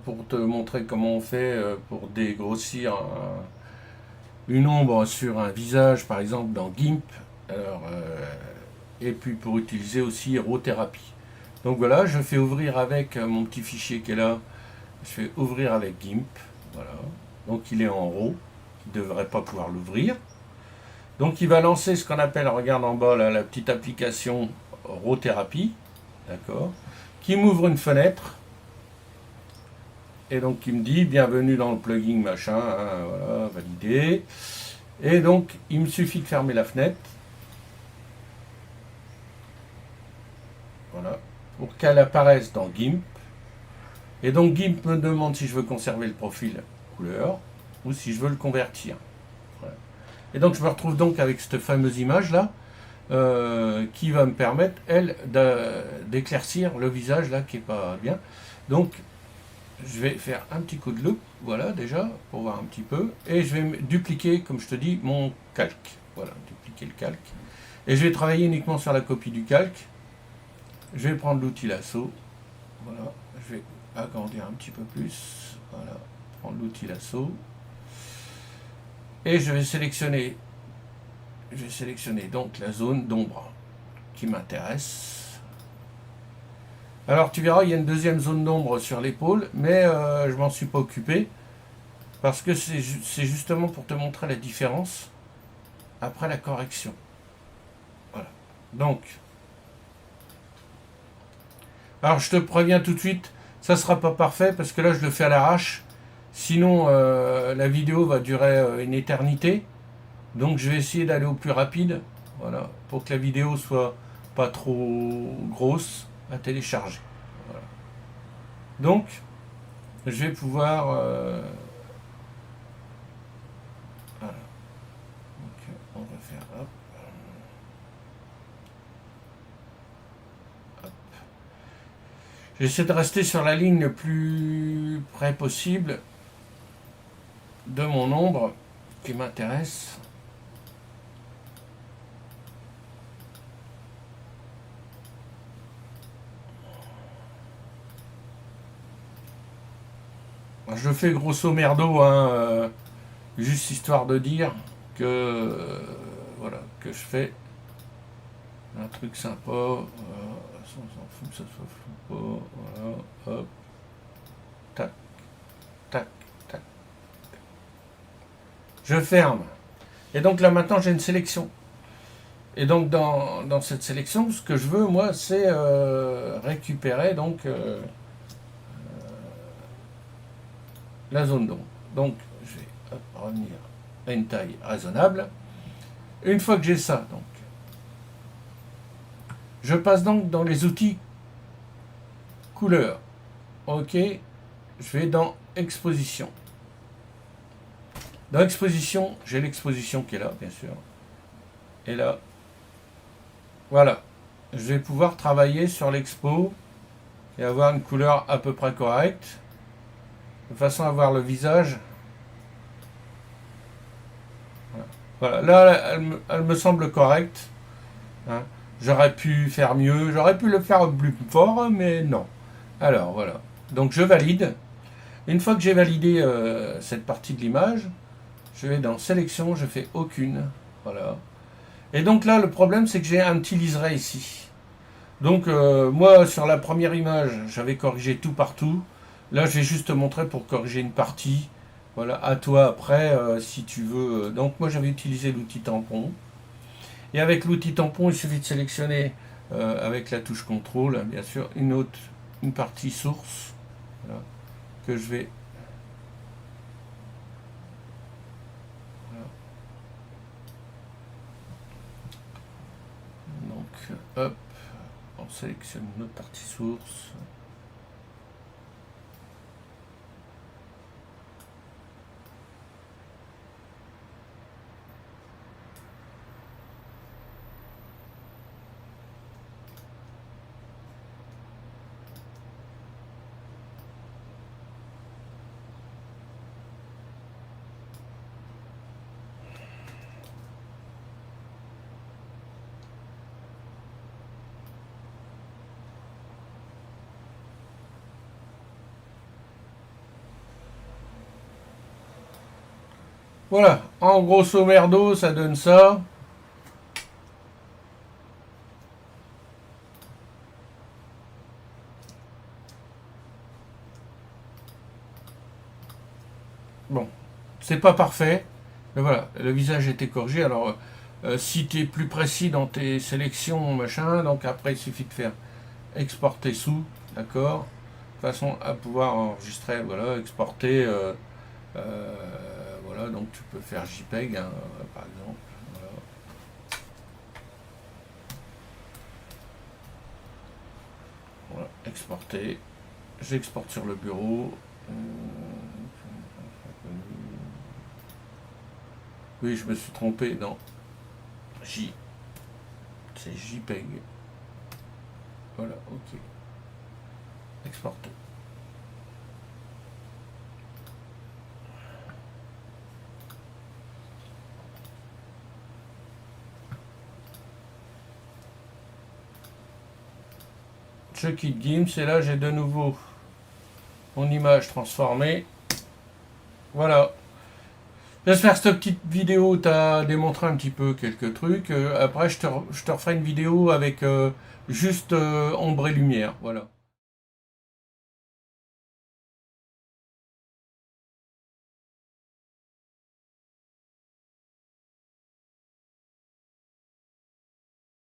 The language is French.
Pour te montrer comment on fait pour dégrossir une ombre sur un visage, par exemple dans GIMP, alors, et puis pour utiliser aussi RAW-thérapie. Donc voilà, je fais ouvrir avec mon petit fichier qui est là, je fais ouvrir avec GIMP, voilà. Donc il est en RAW, il ne devrait pas pouvoir l'ouvrir. Donc il va lancer ce qu'on appelle, regarde en bas là, la petite application RAW-thérapie, d'accord, qui m'ouvre une fenêtre. Et donc il me dit bienvenue dans le plugin machin, hein, voilà, validé. Et donc il me suffit de fermer la fenêtre, voilà, pour qu'elle apparaisse dans GIMP. Et donc GIMP me demande si je veux conserver le profil couleur ou si je veux le convertir. Voilà. Et donc je me retrouve donc avec cette fameuse image là qui va me permettre, elle, d'éclaircir le visage là qui est pas bien. Donc je vais faire un petit coup de loupe, voilà déjà, pour voir un petit peu, et je vais dupliquer, comme je te dis, mon calque. Voilà, dupliquer le calque. Et je vais travailler uniquement sur la copie du calque. Je vais prendre l'outil lasso, voilà, je vais agrandir un petit peu plus, voilà, prendre l'outil lasso, et je vais sélectionner donc la zone d'ombre qui m'intéresse. Alors tu verras, il y a une deuxième zone d'ombre sur l'épaule, mais je m'en suis pas occupé. Parce que c'est justement pour te montrer la différence après la correction. Voilà. Donc, alors je te préviens tout de suite, ça ne sera pas parfait parce que là je le fais à l'arrache. Sinon, la vidéo va durer une éternité. Donc je vais essayer d'aller au plus rapide. Voilà. Pour que la vidéo soit pas trop grosse à télécharger. Voilà. Donc, je vais pouvoir... voilà. Donc, on va faire... Hop. J'essaie de rester sur la ligne le plus près possible de mon ombre qui m'intéresse. Je fais grosso merdo, hein, juste histoire de dire que voilà, que je fais un truc sympa. On s'en fout que ça soit flou pas. Voilà, hop, tac, tac, tac. Je ferme. Et donc là maintenant j'ai une sélection. Et donc dans cette sélection, ce que je veux moi, c'est récupérer donc la zone d'ombre. Donc je vais revenir à une taille raisonnable. Une fois que j'ai ça, donc, je passe donc dans les outils couleurs. Ok, je vais dans exposition. Dans exposition, j'ai l'exposition qui est là, bien sûr. Et là, voilà. Je vais pouvoir travailler sur l'expo et avoir une couleur à peu près correcte, de façon à avoir le visage. Voilà. Là, elle me semble correcte. Hein. J'aurais pu faire mieux, j'aurais pu le faire plus fort, mais non. Alors voilà. Donc je valide. Une fois que j'ai validé cette partie de l'image, je vais dans sélection, je fais aucune. Voilà. Et donc là, le problème, c'est que j'ai un petit liseré ici. Donc moi, sur la première image, j'avais corrigé tout partout. Là, je vais juste te montrer pour corriger une partie. Voilà, à toi après, si tu veux. Donc moi, j'avais utilisé l'outil tampon. Et avec l'outil tampon, il suffit de sélectionner avec la touche contrôle, bien sûr, une partie source, voilà, que je vais. Voilà. Donc, hop, on sélectionne notre partie source. Voilà, en grosso merdo, ça donne ça. Bon, c'est pas parfait, mais voilà, le visage était corrigé. Alors, si tu es plus précis dans tes sélections, machin, donc après, il suffit de faire exporter sous, d'accord, de façon à pouvoir enregistrer, voilà, exporter, voilà, donc tu peux faire JPEG, hein, par exemple, voilà. Voilà, exporter, j'exporte sur le bureau. Oui, je me suis trompé dans J, c'est JPEG. Voilà, ok. Exporter. Je quitte Gims et là j'ai de nouveau mon image transformée. Voilà. J'espère que cette petite vidéo t'a démontré un petit peu quelques trucs. Après, je te referai une vidéo avec juste ombre et lumière. Voilà.